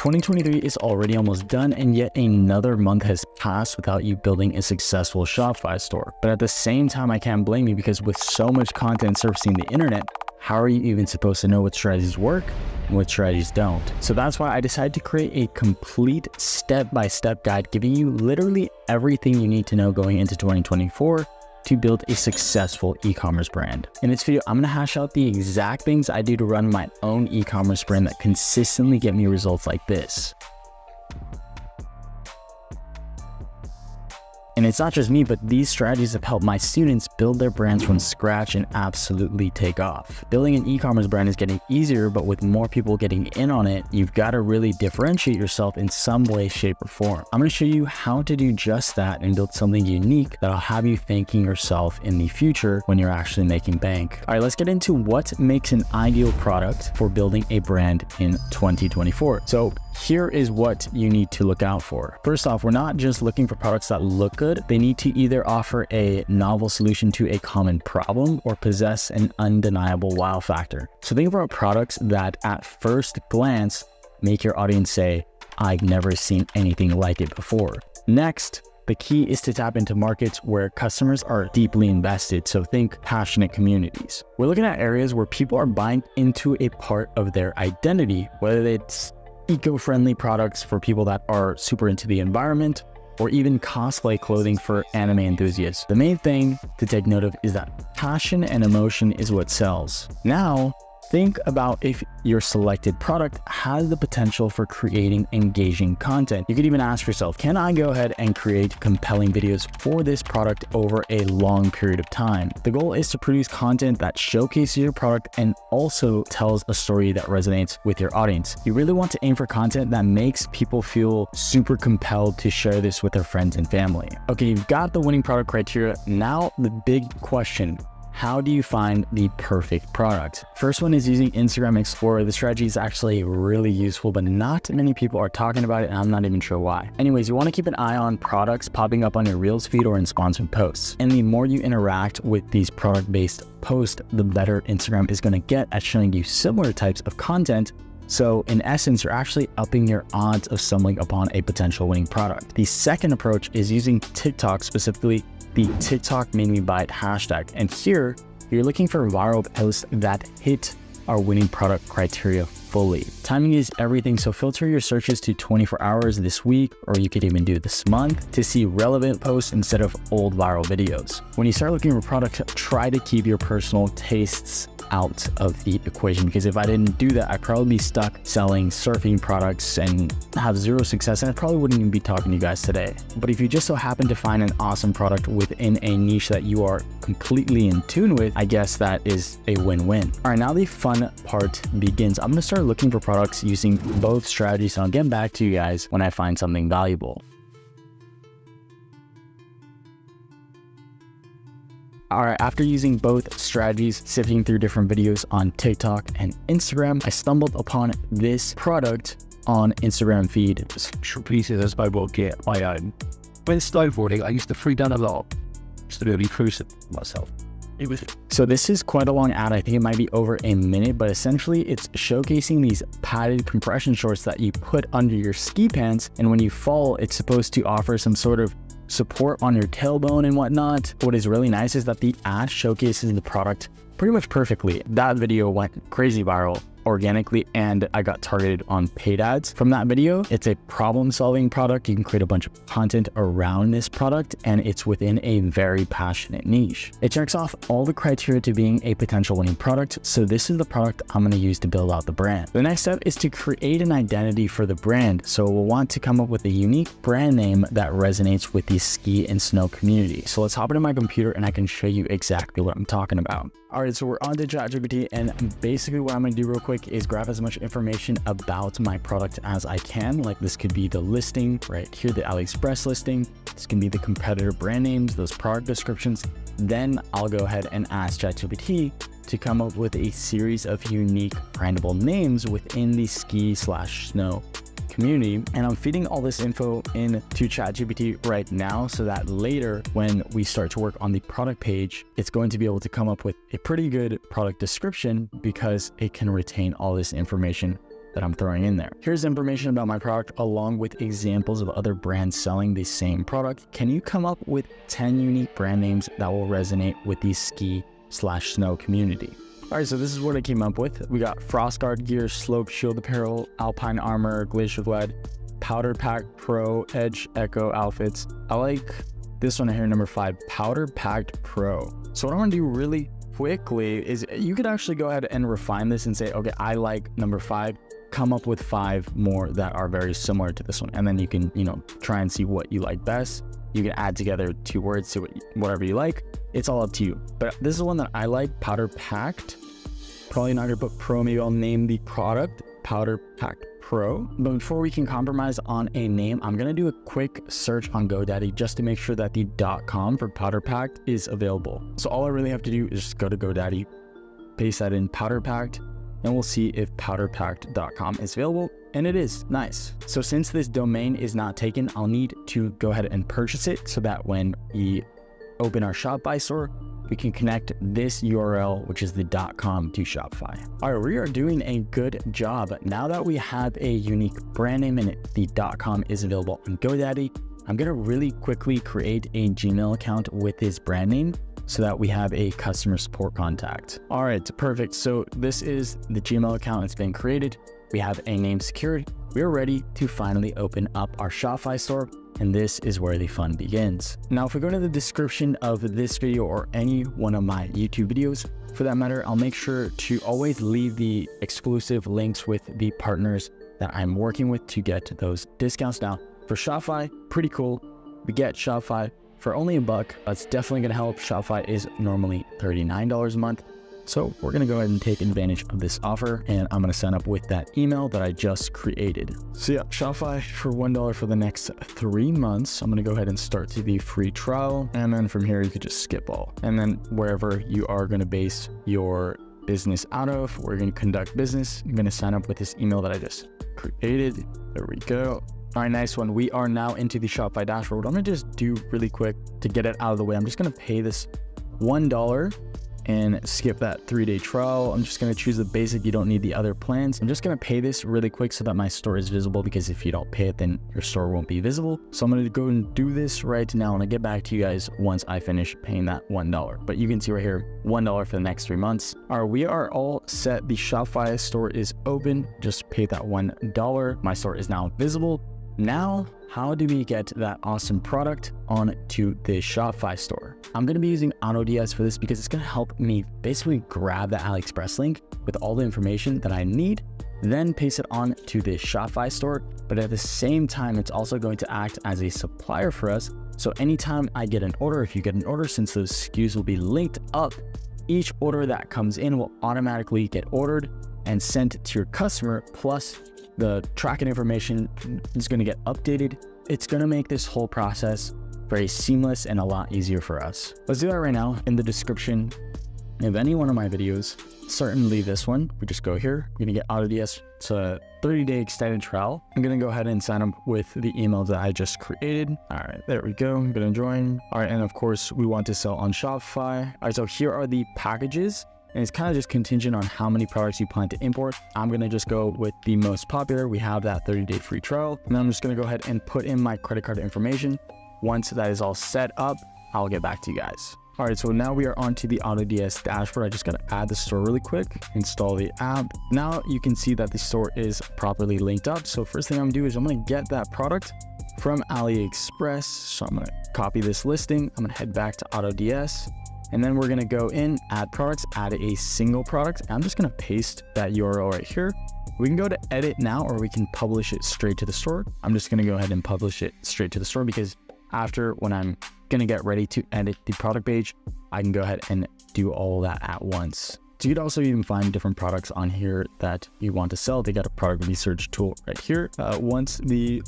2023 is already almost done, and yet another month has passed without you building a successful Shopify store. But at the same time, I can't blame you, because with so much content surfacing the internet, how are you even supposed to know what strategies work and what strategies don't? So that's why I decided to create a complete step-by-step guide giving you literally everything you need to know going into 2024 to build a successful e-commerce brand. In this video, I'm gonna hash out the exact things I do to run my own e-commerce brand that consistently get me results like this. And it's not just me, but these strategies have helped my students build their brands from scratch and absolutely take off. Building an e-commerce brand is getting easier, but with more people getting in on it, you've got to really differentiate yourself in some way, shape, or form. I'm going to show you how to do just that and build something unique that'll have you thanking yourself in the future when you're actually making bank. All right, let's get into what makes an ideal product for building a brand in 2024. So here is what you need to look out for. First off, we're not just looking for products that look good. They need to either offer a novel solution to a common problem or possess an undeniable wow factor. So think about products that at first glance make your audience say, "I've never seen anything like it before." Next, the key is to tap into markets where customers are deeply invested. So think passionate communities. We're looking at areas where people are buying into a part of their identity, whether it's eco-friendly products for people that are super into the environment, or even cosplay clothing for anime enthusiasts. The main thing to take note of is that passion and emotion is what sells. Now, think about if your selected product has the potential for creating engaging content. You could even ask yourself, can I go ahead and create compelling videos for this product over a long period of time? The goal is to produce content that showcases your product and also tells a story that resonates with your audience. You really want to aim for content that makes people feel super compelled to share this with their friends and family. Okay, you've got the winning product criteria. Now the big question: how do you find the perfect product? First one is using Instagram Explorer. The strategy is actually really useful, but not many people are talking about it, and I'm not even sure why. Anyways, you want to keep an eye on products popping up on your Reels feed or in sponsored posts. And the more you interact with these product-based posts, the better Instagram is going to get at showing you similar types of content. So in essence, you're actually upping your odds of stumbling upon a potential winning product. The second approach is using TikTok, specifically the TikTok made me buy it hashtag. And here you're looking for viral posts that hit our winning product criteria fully. Timing is everything, so filter your searches to 24 hours this week, or you could even do this month, to see relevant posts instead of old viral videos. When you start looking for products, try to keep your personal tastes out of the equation, because if I didn't do that, I'd probably be stuck selling surfing products and have zero success, and I probably wouldn't even be talking to you guys today. But if you just so happen to find an awesome product within a niche that you are completely in tune with, I guess that is a win-win. All right, now the fun part begins. I'm gonna start looking for products using both strategies, and I'll get back to you guys when I find something valuable. All right, after using both strategies, sifting through different videos on TikTok and Instagram, I stumbled upon this product on Instagram feed. Short pieces of snowboard gear I own. When snowboarding, I used to free down a lot. Just to really cruise myself. So this is quite a long ad. I think it might be over a minute, but essentially it's showcasing these padded compression shorts that you put under your ski pants. And when you fall, it's supposed to offer some sort of support on your tailbone and whatnot. What is really nice is that the ad showcases the product pretty much perfectly. That video went crazy viral organically, and I got targeted on paid ads from that video. It's a problem-solving product. You can create a bunch of content around this product, and it's within a very passionate niche. It checks off all the criteria to being a potential winning product, so this is the product I'm going to use to build out the brand. The next step is to create an identity for the brand. So we'll want to come up with a unique brand name that resonates with the ski and snow community. So let's hop into my computer and I can show you exactly what I'm talking about. All right, so we're on to ChatGPT, and basically what I'm going to do real quick is grab as much information about my product as I can. Like this could be the listing right here, the AliExpress listing. This can be the competitor brand names, those product descriptions. Then I'll go ahead and ask ChatGPT to come up with a series of unique brandable names within the ski/snow community. And I'm feeding all this info into ChatGPT right now so that later when we start to work on the product page, it's going to be able to come up with a pretty good product description because it can retain all this information that I'm throwing in there. Here's information about my product along with examples of other brands selling the same product. Can you come up with 10 unique brand names that will resonate with the ski/snow community? All right, so this is what I came up with. We got Frost Guard gear, Slope Shield apparel, Alpine armor, Glacier Glide, Powder Pack Pro, Edge Echo outfits. I like this one here, number 5, Powder Packed Pro. So what I want to do really quickly is you could actually go ahead and refine this and say, okay, I like number 5, come up with 5 more that are very similar to this one. And then you can, try and see what you like best. You can add together 2 words to whatever you like. It's all up to you. But this is one that I like, Powder Packed. Probably not gonna put pro, maybe I'll name the product Powder Packed Pro. But before we can compromise on a name, I'm gonna do a quick search on GoDaddy just to make sure that the .com for Powder Packed is available. So all I really have to do is just go to GoDaddy, paste that in Powder Packed, and we'll see if powderpacked.com is available, and it is. Nice. So since this domain is not taken, I'll need to go ahead and purchase it so that when we open our Shopify store, we can connect this URL, which is the .com, to Shopify. All right, we are doing a good job. Now that we have a unique brand name and the .com is available on GoDaddy, I'm gonna really quickly create a Gmail account with this brand name so that we have a customer support contact. All right, perfect. So this is the Gmail account that's been created. We have a name secured. We are ready to finally open up our Shopify store, and this is where the fun begins. Now, if we go to the description of this video or any one of my YouTube videos, for that matter, I'll make sure to always leave the exclusive links with the partners that I'm working with to get those discounts. Now, for Shopify, pretty cool. We get Shopify for only $1. That's definitely gonna help. Shopify is normally $39 a month. So we're gonna go ahead and take advantage of this offer, and I'm gonna sign up with that email that I just created. So yeah, Shopify for $1 for the next 3 months. I'm gonna go ahead and start the free trial. And then from here, you could just skip all. And then wherever you are gonna base your business out of, we're gonna conduct business. I'm gonna sign up with this email that I just created. There we go. All right, nice one. We are now into the Shopify dashboard. What I'm gonna just do really quick to get it out of the way, I'm just gonna pay this $1 and skip that 3-day trial. I'm just gonna choose the basic. You don't need the other plans. I'm just gonna pay this really quick so that my store is visible, because if you don't pay it, then your store won't be visible. So I'm gonna go and do this right now, and I'll get back to you guys once I finish paying that $1. But you can see right here, $1 for the next 3 months. All right, we are all set. The Shopify store is open. Just pay that $1. My store is now visible. Now, how do we get that awesome product onto the Shopify store? I'm gonna be using AutoDS for this because it's gonna help me basically grab the AliExpress link with all the information that I need, then paste it on to the Shopify store. But at the same time, it's also going to act as a supplier for us. So anytime I get an order, if you get an order, since those SKUs will be linked up, each order that comes in will automatically get ordered and sent to your customer, plus the tracking information is going to get updated. It's going to make this whole process very seamless and a lot easier for us. Let's do that right now. In the description of any one of my videos, certainly this one, we just go here. We're going to get AutoDS. It's a 30-day extended trial. I'm going to go ahead and sign up with the email that I just created. All right, there we go. I'm going to join. All right, and of course, we want to sell on Shopify. All right, so here are the packages. And it's kind of just contingent on how many products you plan to import. I'm gonna just go with the most popular. We have that 30-day free trial. And then I'm just gonna go ahead and put in my credit card information. Once that is all set up, I'll get back to you guys. All right, so now we are onto the AutoDS dashboard. I just gotta add the store really quick, install the app. Now you can see that the store is properly linked up. So first thing I'm gonna do is I'm gonna get that product from AliExpress. So I'm gonna copy this listing. I'm gonna head back to AutoDS. And then we're gonna go in, add products, add a single product. I'm just gonna paste that URL right here. We can go to edit now, or we can publish it straight to the store. I'm just gonna go ahead and publish it straight to the store, because after, when I'm gonna get ready to edit the product page, I can go ahead and do all that at once. So you could also even find different products on here that you want to sell. They got a product research tool right here. Once the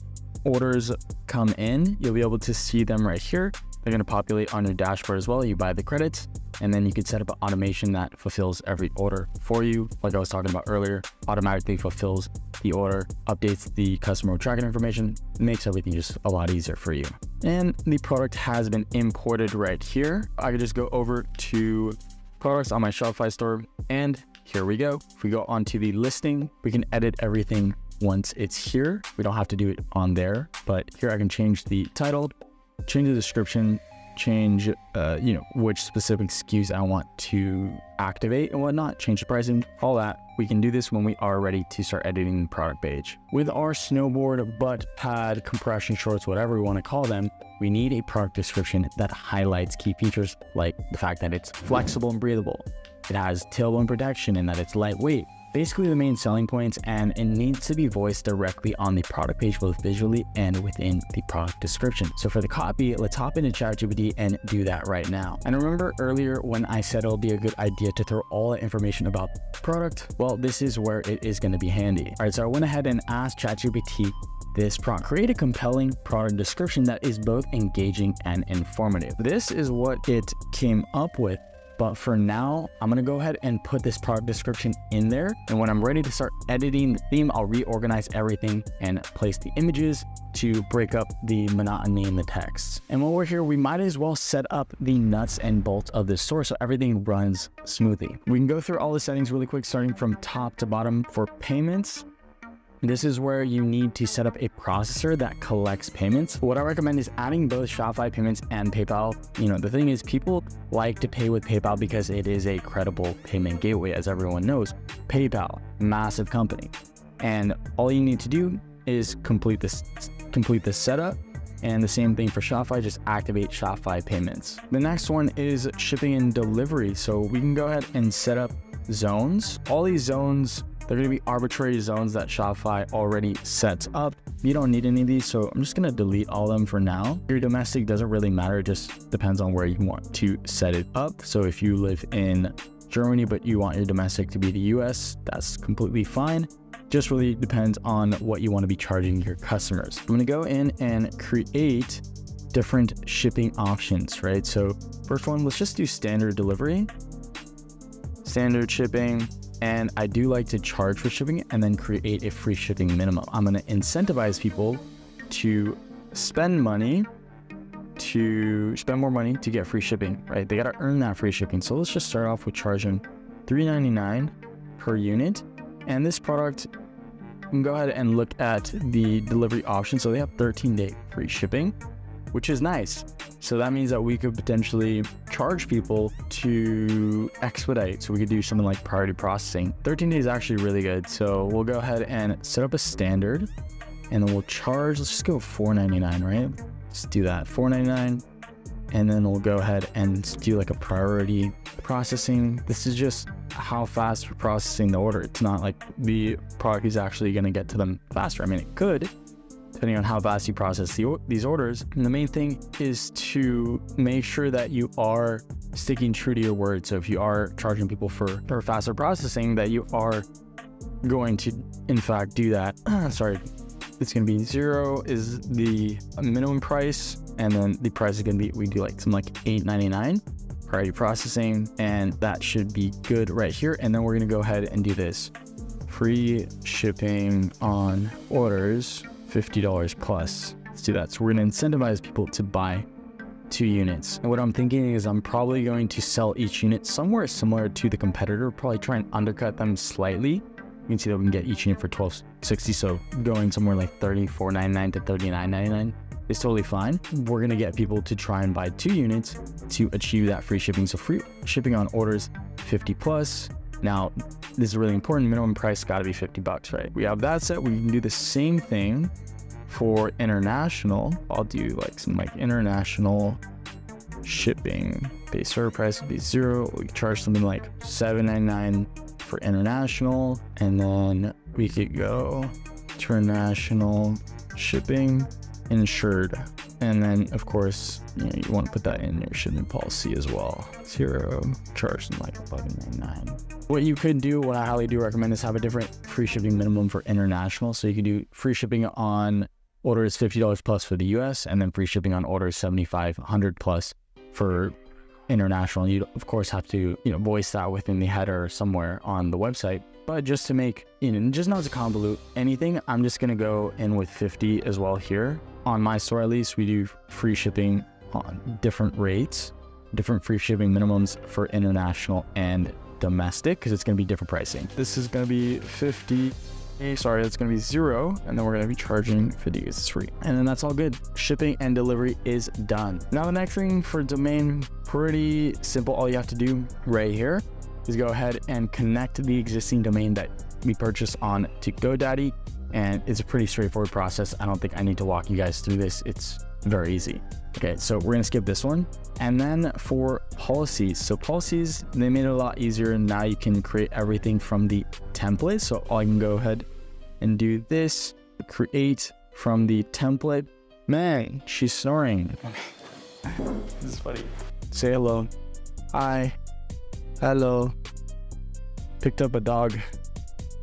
orders come in, you'll be able to see them right here. They're going to populate on your dashboard as well. You buy the credits, and then you can set up an automation that fulfills every order for you. Like I was talking about earlier, automatically fulfills the order, updates the customer tracking information, makes everything just a lot easier for you. And the product has been imported right here. I could just go over to products on my Shopify store and here we go. If we go onto the listing, we can edit everything once it's here. We don't have to do it on there, but here I can change the title, change the description, change which specific SKUs I want to activate and whatnot, change the pricing, all that. We can do this when we are ready to start editing the product page. With our snowboard, butt pad, compression shorts, whatever we want to call them, we need a product description that highlights key features like the fact that it's flexible and breathable, it has tailbone protection, and that it's lightweight. Basically the main selling points, and it needs to be voiced directly on the product page, both visually and within the product description. So for the copy, let's hop into ChatGPT and do that right now. And remember earlier when I said it'll be a good idea to throw all the information about the product? Well, this is where it is going to be handy. All right, so I went ahead and asked ChatGPT this prompt: create a compelling product description that is both engaging and informative. This is what it came up with. But for now, I'm gonna go ahead and put this product description in there. And when I'm ready to start editing the theme, I'll reorganize everything and place the images to break up the monotony in the text. And while we're here, we might as well set up the nuts and bolts of the store so everything runs smoothly. We can go through all the settings really quick, starting from top to bottom. For payments, this is where you need to set up a processor that collects payments. What I recommend is adding both Shopify payments and PayPal. The thing is, people like to pay with PayPal because it is a credible payment gateway, as everyone knows. PayPal, massive company. And all you need to do is complete this setup. And the same thing for Shopify, just activate Shopify payments. The next one is shipping and delivery. So we can go ahead and set up zones. All these zones, they're going to be arbitrary zones that Shopify already sets up. You don't need any of these, so I'm just going to delete all of them for now. Your domestic doesn't really matter. It just depends on where you want to set it up. So if you live in Germany, but you want your domestic to be the US, that's completely fine. Just really depends on what you want to be charging your customers. I'm going to go in and create different shipping options, right? So first one, let's just do standard delivery, standard shipping. And I do like to charge for shipping and then create a free shipping minimum. I'm going to incentivize people to spend more money to get free shipping, right? They got to earn that free shipping. So let's just start off with charging $3.99 per unit. And this product, you can go ahead and look at the delivery option. So they have 13-day free shipping, which is nice. So that means that we could potentially charge people to expedite. So we could do something like priority processing. 13 days is actually really good. So we'll go ahead and set up a standard, and then we'll charge, let's just go $4.99, right? Let's do that, $4.99. And then we'll go ahead and do like a priority processing. This is just how fast we're processing the order. It's not like the product is actually going to get to them faster. I mean, it could, depending on how fast you process these orders. And the main thing is to make sure that you are sticking true to your word. So if you are charging people for faster processing, that you are going to, in fact, do that. Sorry, it's going to be 0 is the minimum price. And then the price is going to be, we do like something like $8.99 priority processing. And that should be good right here. And then we're going to go ahead and do this. Free shipping on orders $50 plus. Let's do that. So we're going to incentivize people to buy 2 units. And what I'm thinking is I'm probably going to sell each unit somewhere similar to the competitor, probably try and undercut them slightly. You can see that we can get each unit for $12.60. So going somewhere like $34.99 to $39.99 is totally fine. We're going to get people to try and buy 2 units to achieve that free shipping. So free shipping on orders 50 plus. Now, this is really important. Minimum price got to be $50, right? We have that set. We can do the same thing for international. I'll do like some international shipping. Base server price would be 0. We could charge something like $7.99 for international. And then we could go international shipping insured. And then of course, you want to put that in your shipping policy as well. 0, charge them like $11.99. What you could do, what I highly do recommend, is have a different free shipping minimum for international. So you could do free shipping on orders $50 plus for the US, and then free shipping on orders $75, $100 plus for international. You of course have to, voice that within the header somewhere on the website. But just to make, just not to convolute anything, I'm just going to go in with 50 as well here. On my store, at least, we do free shipping on different rates, different free shipping minimums for international and domestic because it's going to be different pricing. This is going to be 50. Sorry, that's going to be 0. And then we're going to be charging 50 because it's free. And then that's all good. Shipping and delivery is done. Now the next thing for domain, pretty simple. All you have to do right here is go ahead and connect the existing domain that we purchased on to GoDaddy. And it's a pretty straightforward process. I don't think I need to walk you guys through this. It's very easy. Okay, so we're gonna skip this one. And then for policies, so policies, they made it a lot easier. And now you can create everything from the template. So I can go ahead and do this, create from the template. Man, she's snoring. This is funny. Say hello. Hi. Hello. Picked up a dog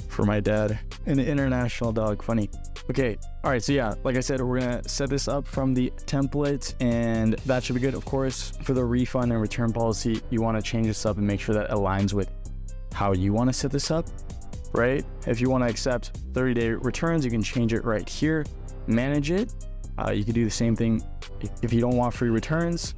for my dad, an international dog. Funny. Okay, all right, so yeah, like I said, we're gonna set this up from the template and that should be good. Of course, for the refund and return policy, you wanna change this up and make sure that aligns with how you wanna set this up, right? If you wanna accept 30-day returns, you can change it right here, manage it. You can do the same thing if you don't want free returns,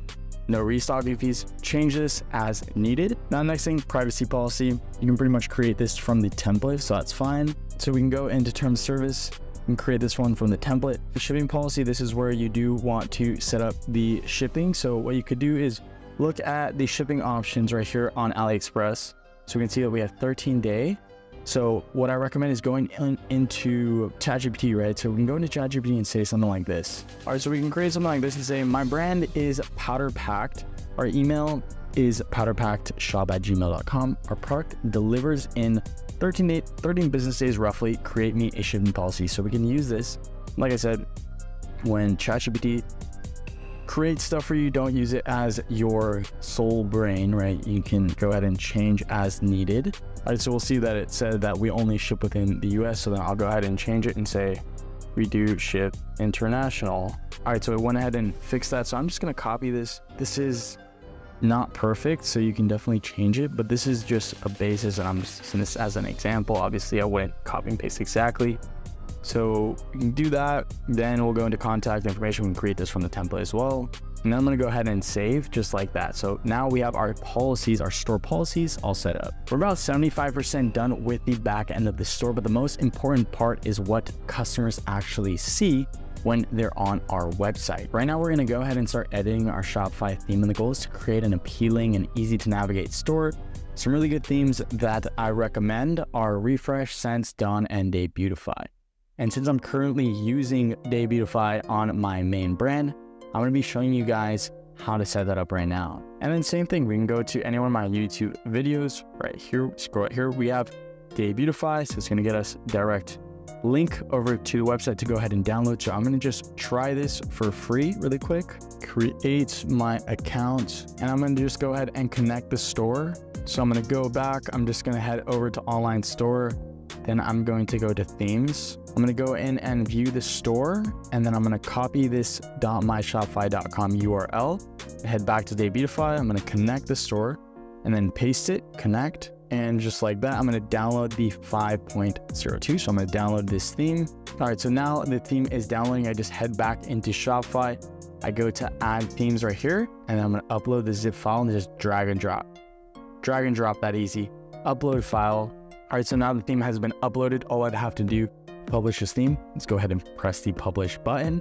no restocking fees, change this as needed. Now, next thing, privacy policy. You can pretty much create this from the template, so that's fine. So we can go into terms of service and create this one from the template. The shipping policy, this is where you do want to set up the shipping. So what you could do is look at the shipping options right here on AliExpress. So we can see that we have 13-day. So what I recommend is going into ChatGPT, right? So we can go into ChatGPT and say something like this. All right, so we can create something like this and say, my brand is powder packed. Our email is powderpackedshop@gmail.com. Our product delivers in 13 business days roughly. Create me a shipping policy. So we can use this. Like I said, when ChatGPT create stuff for you, don't use it as your sole brain, right? You can go ahead and change as needed. All right, so we'll see that it said that we only ship within the US. So then I'll go ahead and change it and say, we do ship international. All right, so it went ahead and fixed that. So I'm just gonna copy this. This is not perfect, so you can definitely change it, but this is just a basis and I'm just using this as an example. Obviously I wouldn't copy and paste exactly. So you can do that. Then we'll go into contact information. We can create this from the template as well. And then I'm gonna go ahead and save just like that. So now we have our policies, our store policies all set up. We're about 75% done with the back end of the store, but the most important part is what customers actually see when they're on our website. Right now, we're gonna go ahead and start editing our Shopify theme, and the goal is to create an appealing and easy to navigate store. Some really good themes that I recommend are Refresh, Sense, Dawn, and Day Beautify. And since I'm currently using Day Beautify on my main brand, I'm gonna be showing you guys how to set that up right now. And then same thing, we can go to any one of my YouTube videos right here, scroll right here, we have Day Beautify, so it's gonna get us direct link over to the website to go ahead and download. So I'm gonna just try this for free really quick, create my account, and I'm gonna just go ahead and connect the store. So I'm gonna go back, I'm just gonna head over to online store, then I'm going to go to themes. I'm gonna go in and view the store, and then I'm gonna copy this .myshopify.com URL, head back to Day Beautify, I'm gonna connect the store, and then paste it, connect, and just like that, I'm gonna download the 5.02. So I'm gonna download this theme. All right, so now the theme is downloading. I just head back into Shopify. I go to add themes right here, and I'm gonna upload the zip file and just drag and drop that easy. Upload file. All right, so now the theme has been uploaded. All I'd have to do, publish this theme. Let's go ahead and press the publish button.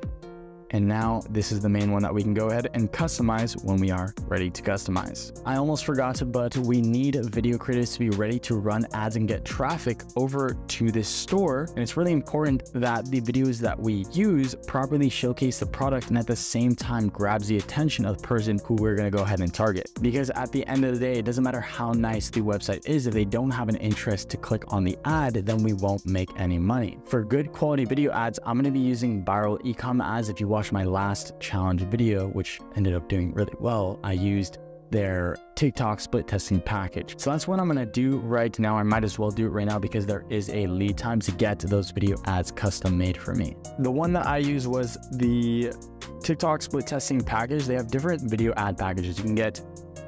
And now this is the main one that we can go ahead and customize when we are ready to customize. I almost forgot, but we need video creators to be ready to run ads and get traffic over to this store. And it's really important that the videos that we use properly showcase the product and at the same time grabs the attention of the person who we're gonna go ahead and target. Because at the end of the day, it doesn't matter how nice the website is, if they don't have an interest to click on the ad, then we won't make any money. For good quality video ads, I'm gonna be using viral ecom ads. If you watch my last challenge video, which ended up doing really well, I used their TikTok split testing package. So that's what I'm gonna do right now. I might as well do it right now because there is a lead time to get those video ads custom made for me. The one that I used was the TikTok split testing package. They have different video ad packages. You can get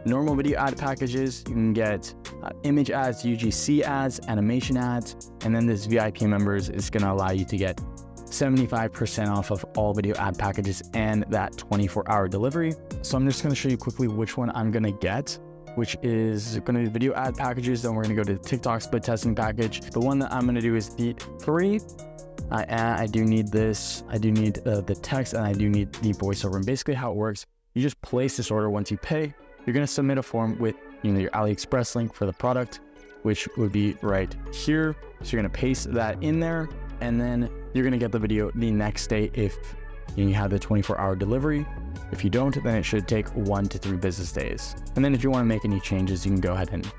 normal video ad packages, you can get image ads, UGC ads, animation ads, and then this VIP members is gonna allow you to get 75% off of all video ad packages and that 24-hour delivery. So I'm just gonna show you quickly which one I'm gonna get. which is going to be video ad packages. Then we're going to go to the TikTok split testing package. The one that I'm going to do is the 3. I do need this. I do need the text, and I do need the voiceover. And basically how it works, you just place this order. Once you pay, you're going to submit a form with your AliExpress link for the product, which would be right here. So you're going to paste that in there, and then you're going to get the video the next day if you have the 24-hour delivery. If you don't, then it should take 1 to 3 business days. And then if you want to make any changes, you can go ahead and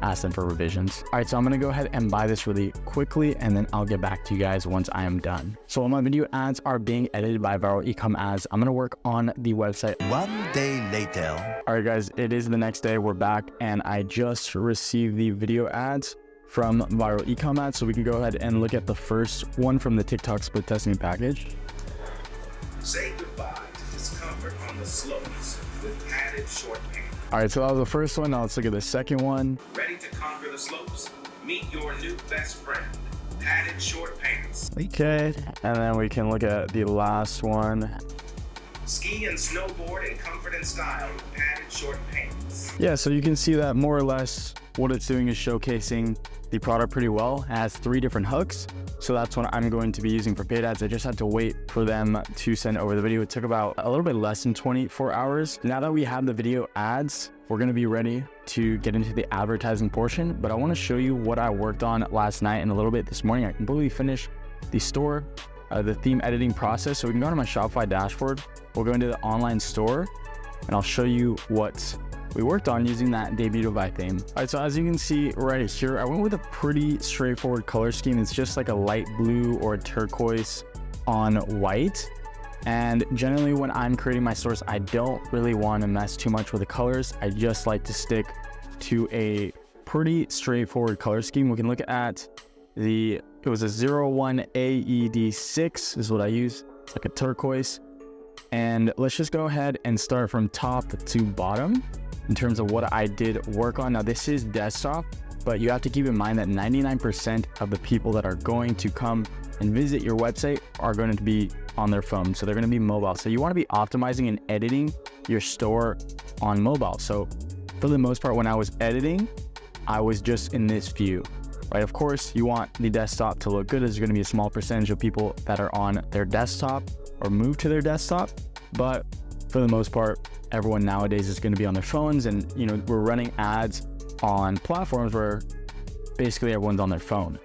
ask them for revisions. All right, so I'm going to go ahead and buy this really quickly, and then I'll get back to you guys once I am done. So while my video ads are being edited by Viral Ecom Ads, I'm going to work on the website. 1 day later. All right, guys, it is the next day. We're back, and I just received the video ads from Viral Ecom Ads. So we can go ahead and look at the first one from the TikTok split testing package. Say goodbye to discomfort on the slopes with padded short pants. All right, so that was the first one. Now let's look at the second one. Ready to conquer the slopes? Meet your new best friend, padded short pants. Okay, and then we can look at the last one. Ski and snowboard in comfort and style with padded short pants. Yeah, so you can see that more or less what it's doing is showcasing the product pretty well. It has 3 different hooks. So that's what I'm going to be using for paid ads. I just had to wait for them to send over the video. It took about a little bit less than 24 hours. Now that we have the video ads, we're going to be ready to get into the advertising portion. But I want to show you what I worked on last night and a little bit this morning. I completely finished the store, the theme editing process. So we can go to my Shopify dashboard. We'll go into the online store, and I'll show you what we worked on using that demystifies theme. All right, so as you can see right here, I went with a pretty straightforward color scheme. It's just like a light blue or a turquoise on white. And generally when I'm creating my stores, I don't really want to mess too much with the colors. I just like to stick to a pretty straightforward color scheme. We can look at it was a 01 AED6 is what I use. It's like a turquoise. And let's just go ahead and start from top to bottom in terms of what I did work on. Now this is desktop, but you have to keep in mind that 99% of the people that are going to come and visit your website are going to be on their phone. So they're going to be mobile. So you want to be optimizing and editing your store on mobile. So for the most part, when I was editing, I was just in this view, right? Of course, you want the desktop to look good. There's going to be a small percentage of people that are on their desktop or move to their desktop, but for the most part, everyone nowadays is going to be on their phones, and we're running ads on platforms where basically everyone's on their phone.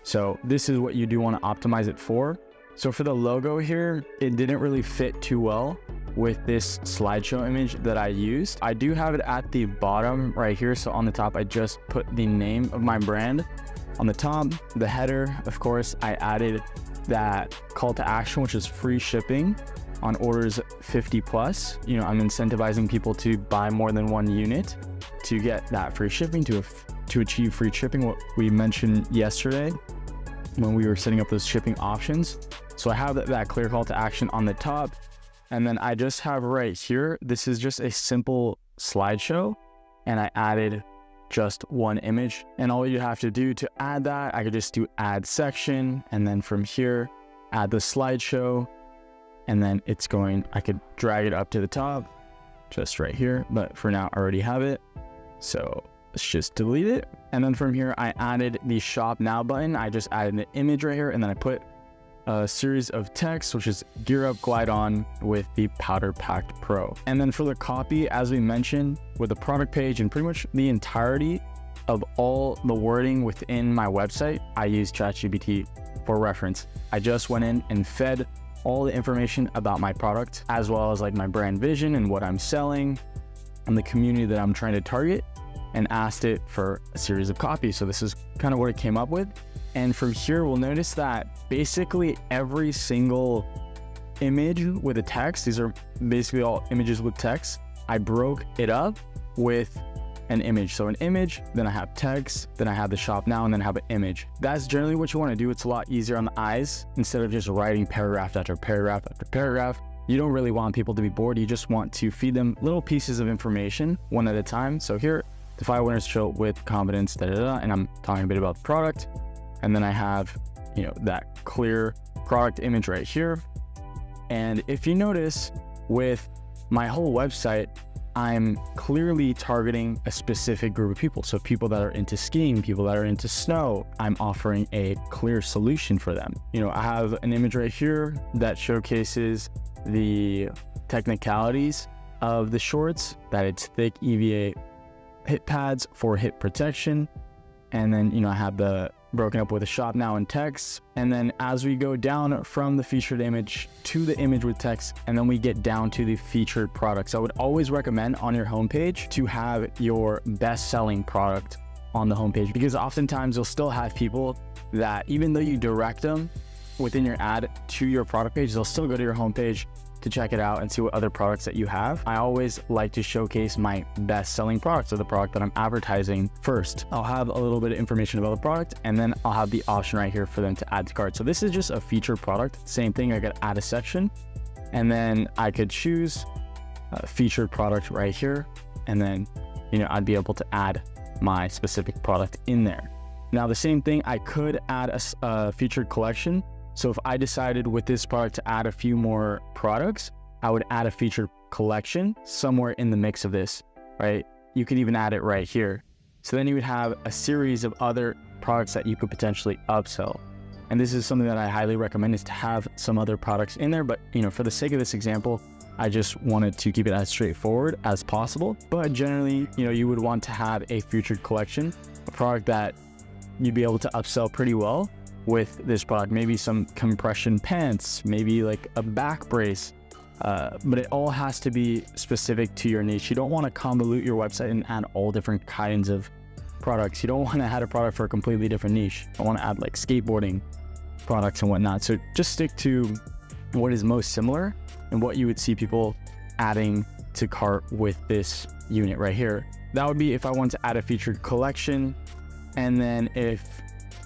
So this is what you do want to optimize it for. So for the logo here, it didn't really fit too well with this slideshow image that I used. I do have it at the bottom right here. So on the top, I just put the name of my brand. On the top, the header, of course, I added that call to action, which is free shipping on orders 50 plus. I'm incentivizing people to buy more than 1 unit to get that free shipping, to achieve free shipping, what we mentioned yesterday when we were setting up those shipping options. So I have that clear call to action on the top. And then I just have right here, this is just a simple slideshow, and I added just 1 image. And all you have to do to add that, I could just do add section, and then from here, add the slideshow. And then I could drag it up to the top, just right here. But for now, I already have it. So let's just delete it. And then from here, I added the shop now button. I just added an image right here. And then I put a series of text, which is gear up, glide on with the Powder Packed Pro. And then for the copy, as we mentioned, with the product page and pretty much the entirety of all the wording within my website, I use ChatGPT for reference. I just went in and fed all the information about my product, as well as like my brand vision and what I'm selling and the community that I'm trying to target, and asked it for a series of copies. So this is kind of what it came up with. And from here, we'll notice that basically every single image with a text, these are basically all images with text, I broke it up with an image. So an image, then I have text, then I have the shop now, and then I have an image. That's generally what you want to do. It's a lot easier on the eyes instead of just writing paragraph after paragraph after paragraph. You don't really want people to be bored. You just want to feed them little pieces of information one at a time. So here, the 5 winners show with confidence, and I'm talking a bit about the product. And then I have, that clear product image right here. And if you notice with my whole website, I'm clearly targeting a specific group of people. So people that are into skiing, people that are into snow, I'm offering a clear solution for them. You know, I have an image right here that showcases the technicalities of the shorts, that it's thick EVA hip pads for hip protection. And then, you know, I have the broken up with a shop now in text. And then as we go down from the featured image to the image with text, and then we get down to the featured products, I would always recommend on your homepage to have your best selling product on the homepage, because oftentimes you'll still have people that, even though you direct them within your ad to your product page, they'll still go to your homepage to check it out and see what other products that you have. I always like to showcase my best selling products, or the product that I'm advertising first. I'll have a little bit of information about the product, and then I'll have the option right here for them to add to cart. So this is just a featured product. Same thing, I could add a section, and then I could choose a featured product right here. And then, you know, I'd be able to add my specific product in there. Now the same thing, I could add a featured collection. So if I decided with this product to add a few more products, I would add a featured collection somewhere in the mix of this, right? You could even add it right here. So then you would have a series of other products that you could potentially upsell. And this is something that I highly recommend, is to have some other products in there. But, you know, for the sake of this example, I just wanted to keep it as straightforward as possible. But generally, you know, you would want to have a featured collection, a product that you'd be able to upsell pretty well with this product. Maybe some compression pants, maybe like a back brace, but it all has to be specific to your niche. You don't want to convolute your website and add all different kinds of products. You don't want to add a product for a completely different niche. I want to add like skateboarding products and whatnot. So just stick to what is most similar and what you would see people adding to cart with this unit right here. That would be if I want to add a featured collection. And then if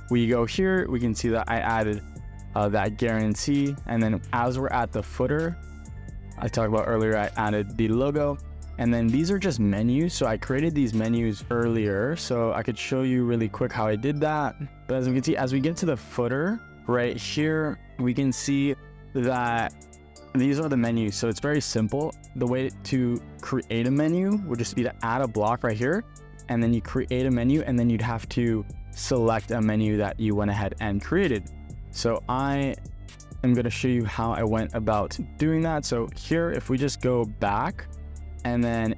we go here, we can see that I added that guarantee. And then as we're at the footer, I talked about earlier, I added the logo. And then these are just menus. So I created these menus earlier, so I could show you really quick how I did that. But as we can see, as we get to the footer right here, we can see that these are the menus. So it's very simple. The way to create a menu would just be to add a block right here, and then you create a menu, and then you'd have to select a menu that you went ahead and created. So I am going to show you how I went about doing that. So here, if we just go back, and then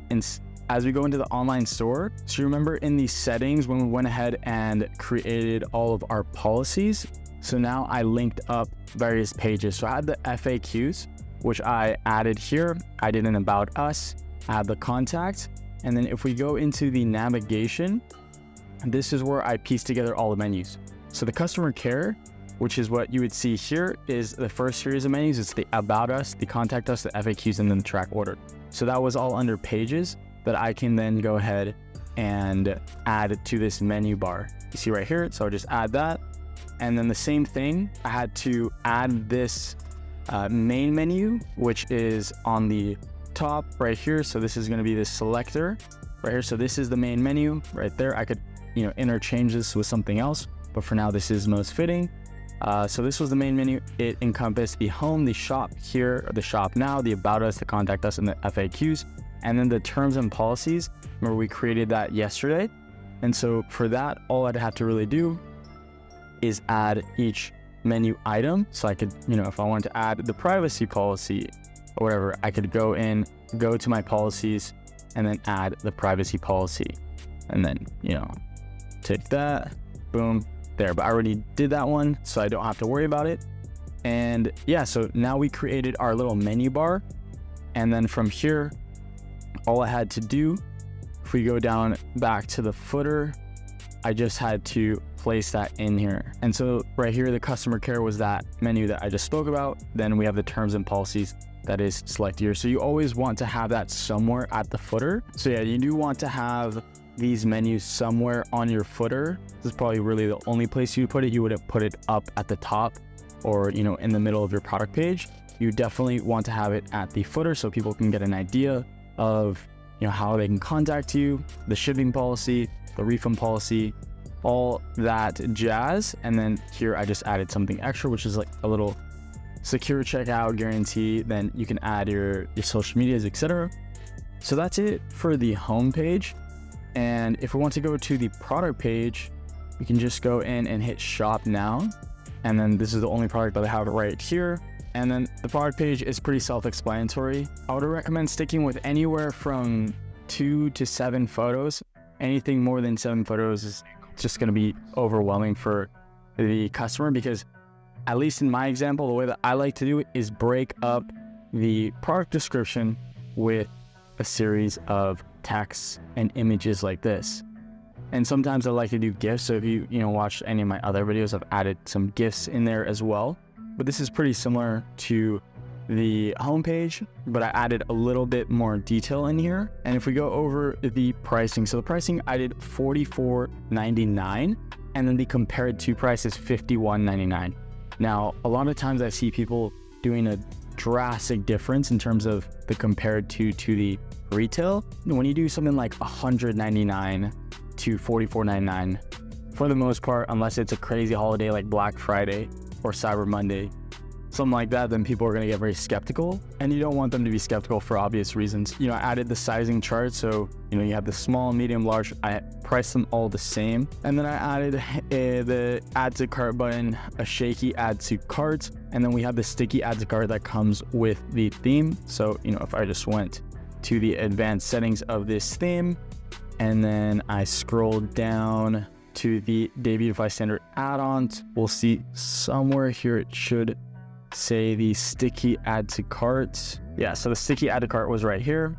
as we go into the online store, so you remember in the settings when we went ahead and created all of our policies. So now I linked up various pages. So I had the FAQs, which I added here. I did an about us, I had the contact. And then if we go into the navigation, this is where I piece together all the menus. So the customer care, which is what you would see here, is the first series of menus. It's the about us, the contact us, the FAQs, and then the track order. So that was all under pages that I can then go ahead and add to this menu bar. You see right here, so I'll just add that. And then the same thing, I had to add this main menu, which is on the top right here. So this is gonna be the selector right here. So this is the main menu right there. I could, you know, interchange this with something else, but for now this is most fitting. So this was the main menu. It encompassed the home, the shop here, or the shop now, the about us, the contact us, and the FAQs, and then the terms and policies. Remember, we created that yesterday. And so for that, all I'd have to really do is add each menu item. So I could, you know, if I wanted to add the privacy policy or whatever, I could go to my policies and then add the privacy policy. And then, you know, take that, boom, there. But I already did that one, so I don't have to worry about it. And yeah, so now we created our little menu bar. And then from here, all I had to do, if we go down back to the footer, I just had to place that in here. And so right here, the customer care was that menu that I just spoke about. Then we have the terms and policies that is selected here. So you always want to have that somewhere at the footer. So yeah, you do want to have these menus somewhere on your footer. This is probably really the only place you would put it. You wouldn't put it up at the top or, you know, in the middle of your product page. You definitely want to have it at the footer so people can get an idea of, you know, how they can contact you, the shipping policy, the refund policy, all that jazz. And then here I just added something extra, which is like a little secure checkout guarantee. Then you can add your social medias, etc. So that's it for the home page. And if we want to go to the product page, we can just go in and hit shop now. And then this is the only product that I have right here. And then the product page is pretty self-explanatory. I would recommend sticking with anywhere from 2 to 7 photos. Anything more than 7 photos is just going to be overwhelming for the customer, because at least in my example, the way that I like to do it is break up the product description with a series of texts and images like this. And sometimes I like to do GIFs. So if you watch any of my other videos, I've added some GIFs in there as well. But this is pretty similar to the homepage, but I added a little bit more detail in here. And if we go over the pricing, so the pricing I did $44.99, and then the compared to price is $51.99. Now, a lot of times I see people doing a drastic difference in terms of the compared to the retail. When you do something like $199 to $44.99, for the most part, unless it's a crazy holiday like Black Friday or Cyber Monday, something like that, then people are going to get very skeptical, and you don't want them to be skeptical for obvious reasons. I added the sizing chart, so you have the small, medium, large. I priced them all the same, and then I added the add to cart button, a shaky add to cart, and then we have the sticky add to cart that comes with the theme. So if I just went to the advanced settings of this theme, and then I scroll down to the demystifies standard add-ons, we'll see somewhere here it should say the sticky add to cart. Yeah, so the sticky add to cart was right here.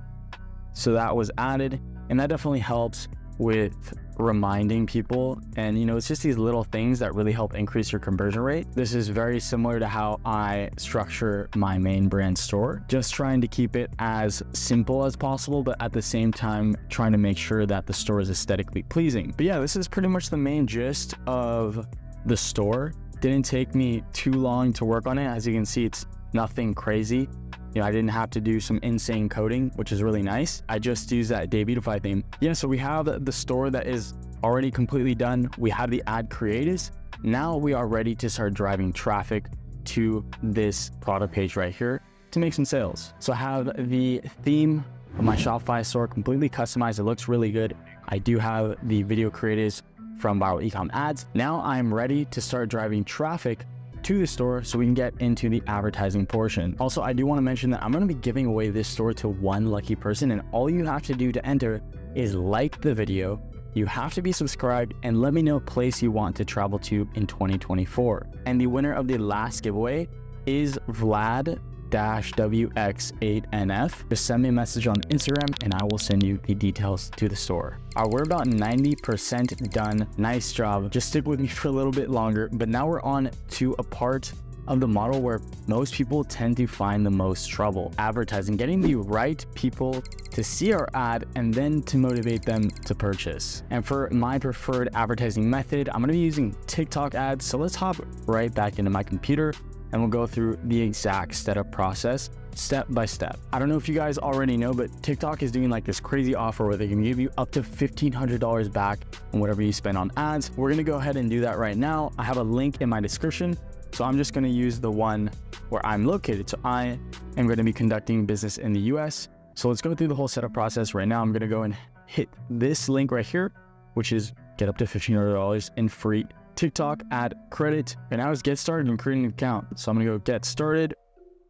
So that was added, and that definitely helps with reminding people. And it's just these little things that really help increase your conversion rate. This is very similar to how I structure my main brand store, just trying to keep it as simple as possible, but at the same time trying to make sure that the store is aesthetically pleasing. But yeah, this is pretty much the main gist of the store. Didn't take me too long to work on it. As you can see, it's nothing crazy. I didn't have to do some insane coding, which is really nice. I just used that demystify theme. Yeah, so we have the store that is already completely done. We have the ad creatives. Now we are ready to start driving traffic to this product page right here to make some sales. So I have the theme of my Shopify store completely customized. It looks really good. I do have the video creatives from Viral Ecom Ads. Now I'm ready to start driving traffic to the store so we can get into the advertising portion. Also, I do want to mention that I'm going to be giving away this store to one lucky person, and all you have to do to enter is like the video, you have to be subscribed, and let me know a place you want to travel to in 2024. And the winner of the last giveaway is Vlad-WX8NF. Just send me a message on Instagram and I will send you the details to the store. We're about 90% done. Nice job. Just stick with me for a little bit longer. But now we're on to a part of the model where most people tend to find the most trouble. Advertising, getting the right people to see our ad and then to motivate them to purchase. And for my preferred advertising method, I'm going to be using TikTok ads. So let's hop right back into my computer and we'll go through the exact setup process step by step. I don't know if you guys already know, but TikTok is doing like this crazy offer where they can give you up to $1,500 back on whatever you spend on ads. We're going to go ahead and do that right now. I have a link in my description. So I'm just going to use the one where I'm located. So I am going to be conducting business in the US. So let's go through the whole setup process right now. I'm going to go and hit this link right here, which is get up to $1,500 in free TikTok ad credit. And now it's get started and creating an account. So I'm going to go get started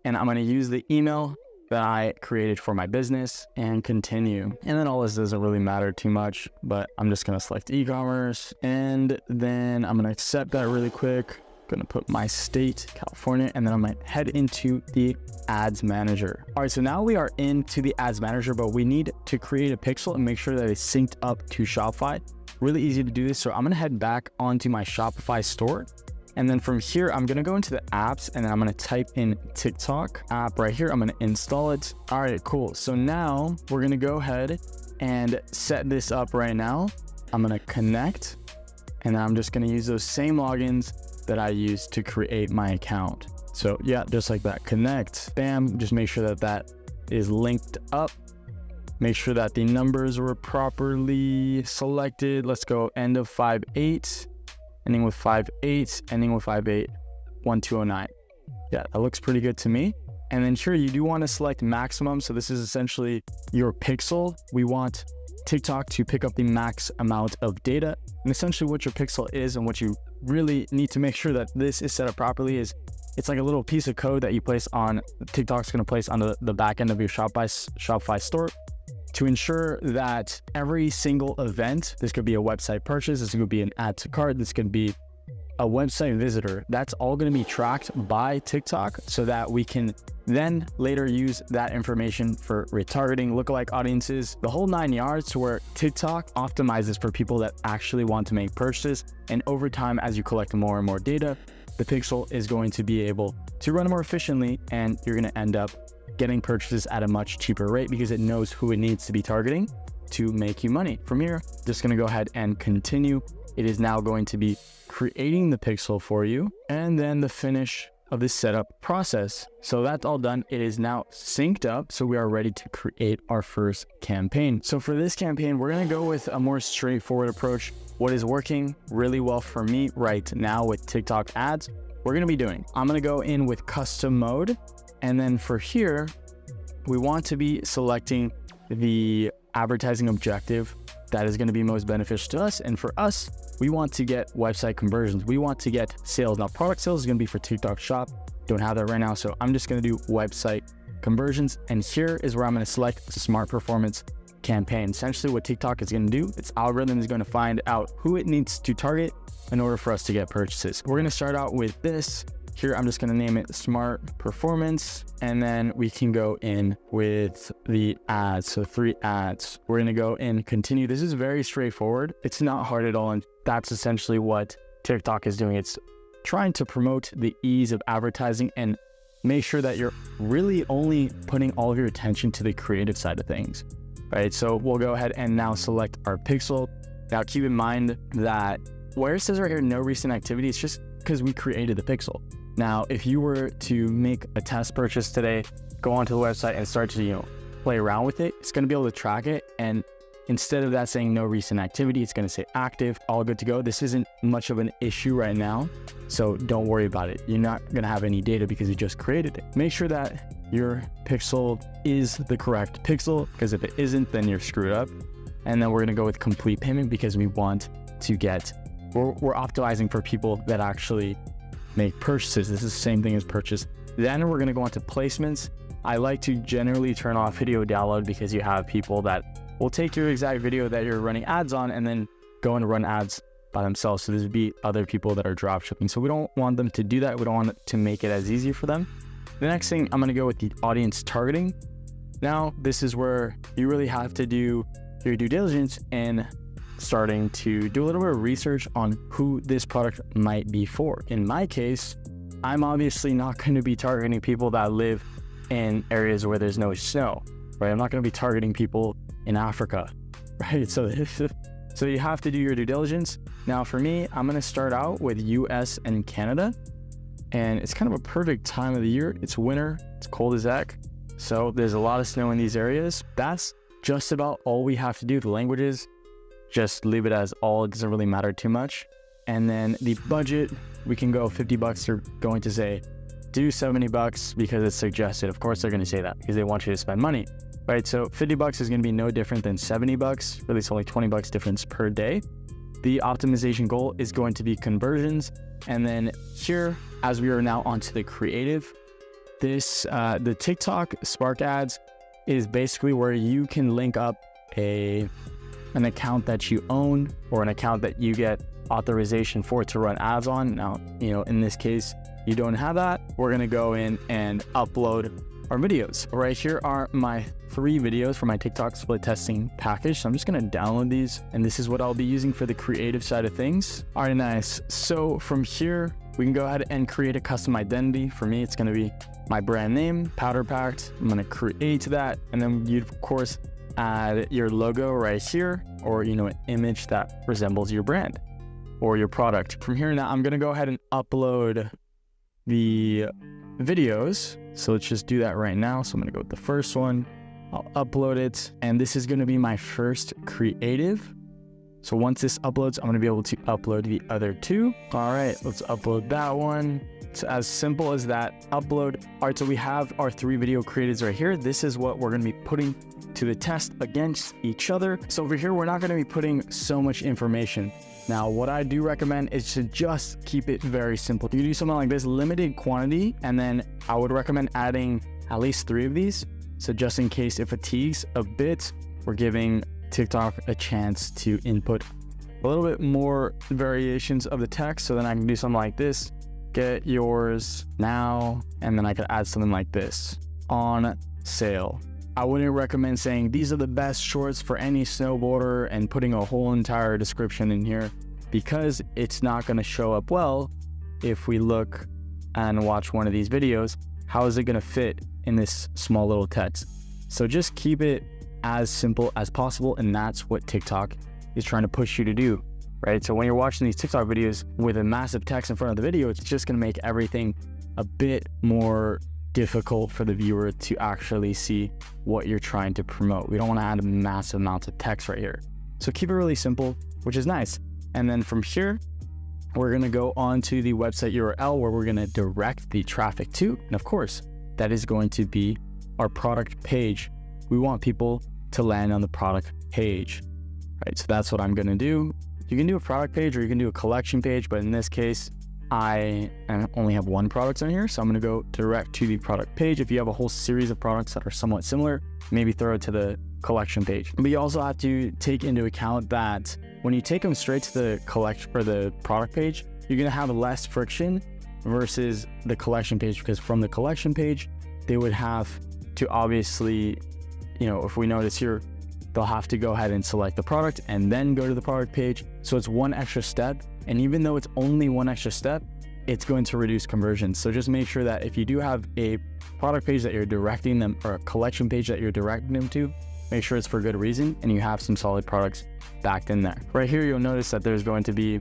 and I'm going to use the email that I created for my business and continue. And then all this doesn't really matter too much, but I'm just going to select e-commerce and then I'm going to accept that really quick. Going to put my state, California, and then I'm going to head into the ads manager. All right, so now we are into the ads manager, but we need to create a pixel and make sure that it's synced up to Shopify. Really easy to do this. So I'm going to head back onto my Shopify store. And then from here, I'm going to go into the apps and then I'm going to type in TikTok app right here. I'm going to install it. All right, cool. So now we're going to go ahead and set this up right now. I'm going to connect and I'm just going to use those same logins that I used to create my account. So yeah, just like that, connect, bam, just make sure that that is linked up. Make sure that the numbers were properly selected. Let's go end of 5.8, ending with 5.8, ending with 5.8, 1209. Yeah, that looks pretty good to me. And then here you do want to select maximum. So this is essentially your pixel. We want TikTok to pick up the max amount of data. And essentially what your pixel is and what you really need to make sure that this is set up properly is it's like a little piece of code that you place on, TikTok's going to place on the back end of your Shopify store to ensure that every single event, this could be a website purchase, this could be an add to cart, this could be a website visitor, that's all going to be tracked by TikTok so that we can then later use that information for retargeting, lookalike audiences, the whole 9 yards, to where TikTok optimizes for people that actually want to make purchases. And over time, as you collect more and more data, the pixel is going to be able to run more efficiently, and you're going to end up getting purchases at a much cheaper rate because it knows who it needs to be targeting to make you money. From here, just going to go ahead and continue. It is now going to be creating the pixel for you and then the finish of this setup process. So that's all done. It is now synced up. So we are ready to create our first campaign. So for this campaign, we're going to go with a more straightforward approach. What is working really well for me right now with TikTok ads, we're going to be doing, I'm going to go in with custom mode. And then for here, we want to be selecting the advertising objective that is going to be most beneficial to us. And for us, we want to get website conversions. We want to get sales. Now, product sales is going to be for TikTok Shop. Don't have that right now. So I'm just going to do website conversions. And here is where I'm going to select smart performance campaign. Essentially what TikTok is going to do, its algorithm is going to find out who it needs to target in order for us to get purchases. We're going to start out with this. Here, I'm just going to name it smart performance, and then we can go in with the ads. So 3 ads. We're going to go in continue. This is very straightforward. It's not hard at all. And that's essentially what TikTok is doing. It's trying to promote the ease of advertising and make sure that you're really only putting all of your attention to the creative side of things, right? So we'll go ahead and now select our pixel. Now keep in mind that where it says right here, no recent activity, it's just because we created the pixel. Now, if you were to make a test purchase today, go onto the website and start to, play around with it, it's going to be able to track it. And instead of that saying no recent activity, it's going to say active, all good to go. This isn't much of an issue right now, so don't worry about it. You're not going to have any data because you just created it. Make sure that your pixel is the correct pixel, because if it isn't, then you're screwed up. And then we're going to go with complete payment because we want to get, we're optimizing for people that actually make purchases. This is the same thing as purchase. Then we're going to go on to placements. I like to generally turn off video download because you have people that will take your exact video that you're running ads on and then go and run ads by themselves. So this would be other people that are drop shipping. So we don't want them to do that. We don't want to make it as easy for them. The next thing, I'm going to go with the audience targeting. Now, this is where you really have to do your due diligence and starting to do a little bit of research on who this product might be for. In my case, I'm obviously not going to be targeting people that live in areas where there's no snow, right? I'm not going to be targeting people in Africa, right? So you have to do your due diligence. Now for me, I'm going to start out with US and Canada, and it's kind of a perfect time of the year. It's winter, it's cold as heck. So there's a lot of snow in these areas. That's just about all we have to do. The languages, just leave it as all. It doesn't really matter too much. And then the budget, we can go 50 bucks. They're going to say, do 70 bucks because it's suggested. Of course, they're going to say that because they want you to spend money, right? So 50 bucks is going to be no different than 70 bucks. Really, it's only 20 bucks difference per day. The optimization goal is going to be conversions. And then here, as we are now onto the creative, this, the TikTok Spark ads is basically where you can link up an account that you own or an account that you get authorization for to run ads on. Now, in this case, you don't have that. We're going to go in and upload our videos. Right here are my 3 videos for my TikTok split testing package. So I'm just going to download these, and this is what I'll be using for the creative side of things. All right, nice. So from here, we can go ahead and create a custom identity. For me, it's going to be my brand name, Powder Packed. I'm going to create that, and then you of course add your logo right here, or an image that resembles your brand or your product. From here now, I'm going to go ahead and upload the videos. So let's just do that right now. So I'm going to go with the first one. I'll upload it, and this is going to be my first creative. So once this uploads, I'm going to be able to upload the other 2. All right, let's upload that one. It's as simple as that. Upload. All right, so we have our 3 video creatives right here. This is what we're going to be putting to the test against each other. So over here, we're not going to be putting so much information. Now, what I do recommend is to just keep it very simple. You do something like this, limited quantity, and then I would recommend adding at least 3 of these. So just in case it fatigues a bit, we're giving TikTok a chance to input a little bit more variations of the text. So then I can do something like this, get yours now, and then I could add something like this, on sale. I wouldn't recommend saying these are the best shorts for any snowboarder and putting a whole entire description in here, because it's not going to show up well. If we look and watch one of these videos, how is it going to fit in this small little text? So just keep it as simple as possible, and that's what TikTok is trying to push you to do, right? So when you're watching these TikTok videos with a massive text in front of the video, it's just going to make everything a bit more difficult for the viewer to actually see what you're trying to promote. We don't want to add massive amounts of text right here. So keep it really simple, which is nice. And then from here, we're going to go on to the website URL where we're going to direct the traffic to. And of course, that is going to be our product page. We want people to land on the product page, right? So that's what I'm going to do. You can do a product page or you can do a collection page, but in this case, I only have 1 product on here, so I'm going to go direct to the product page. If you have a whole series of products that are somewhat similar, maybe throw it to the collection page. But you also have to take into account that when you take them straight to the collection or the product page, you're going to have less friction versus the collection page, because from the collection page, they would have to obviously, you know, if we notice here, they'll have to go ahead and select the product and then go to the product page. So it's 1 extra step. And even though it's only 1 extra step, it's going to reduce conversion. So just make sure that if you do have a product page that you're directing them, or a collection page that you're directing them to, make sure it's for good reason and you have some solid products backed in there. Right here, you'll notice that there's going to be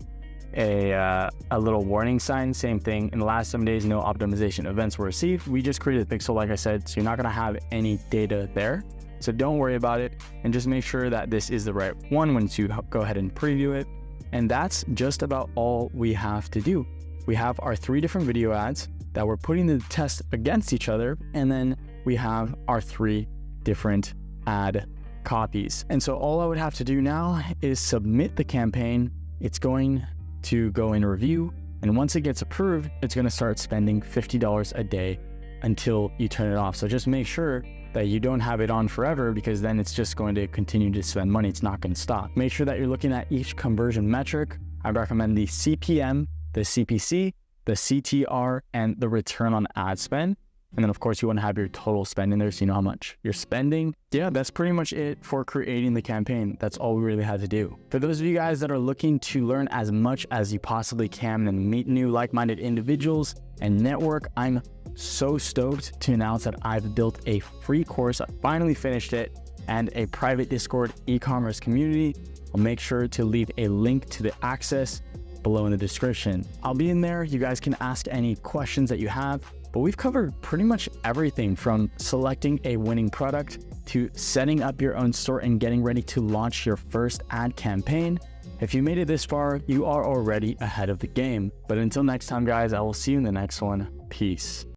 a little warning sign. Same thing. In the last 7 days, no optimization events were received. We just created a pixel, like I said, so you're not going to have any data there. So don't worry about it, and just make sure that this is the right one once you go ahead and preview it. And that's just about all we have to do. We have our 3 different video ads that we're putting the test against each other, and then we have our 3 different ad copies. And so all I would have to do now is submit the campaign. It's going to go in review, and once it gets approved, it's going to start spending $50 a day until you turn it off. So just make sure that you don't have it on forever, because then it's just going to continue to spend money. It's not going to stop. Make sure that you're looking at each conversion metric. I recommend the CPM, the CPC, the CTR, and the return on ad spend. And then of course you want to have your total spend in there so you know how much you're spending. Yeah, that's pretty much it for creating the campaign. That's all we really had to do. For those of you guys that are looking to learn as much as you possibly can and meet new like-minded individuals and network, I'm so stoked to announce that I've built a free course. I finally finished it, and a private Discord e-commerce community. I'll make sure to leave a link to the access below in the description. I'll be in there. You guys can ask any questions that you have, but we've covered pretty much everything from selecting a winning product to setting up your own store and getting ready to launch your first ad campaign. If you made it this far, you are already ahead of the game. But until next time, guys, I will see you in the next one. Peace.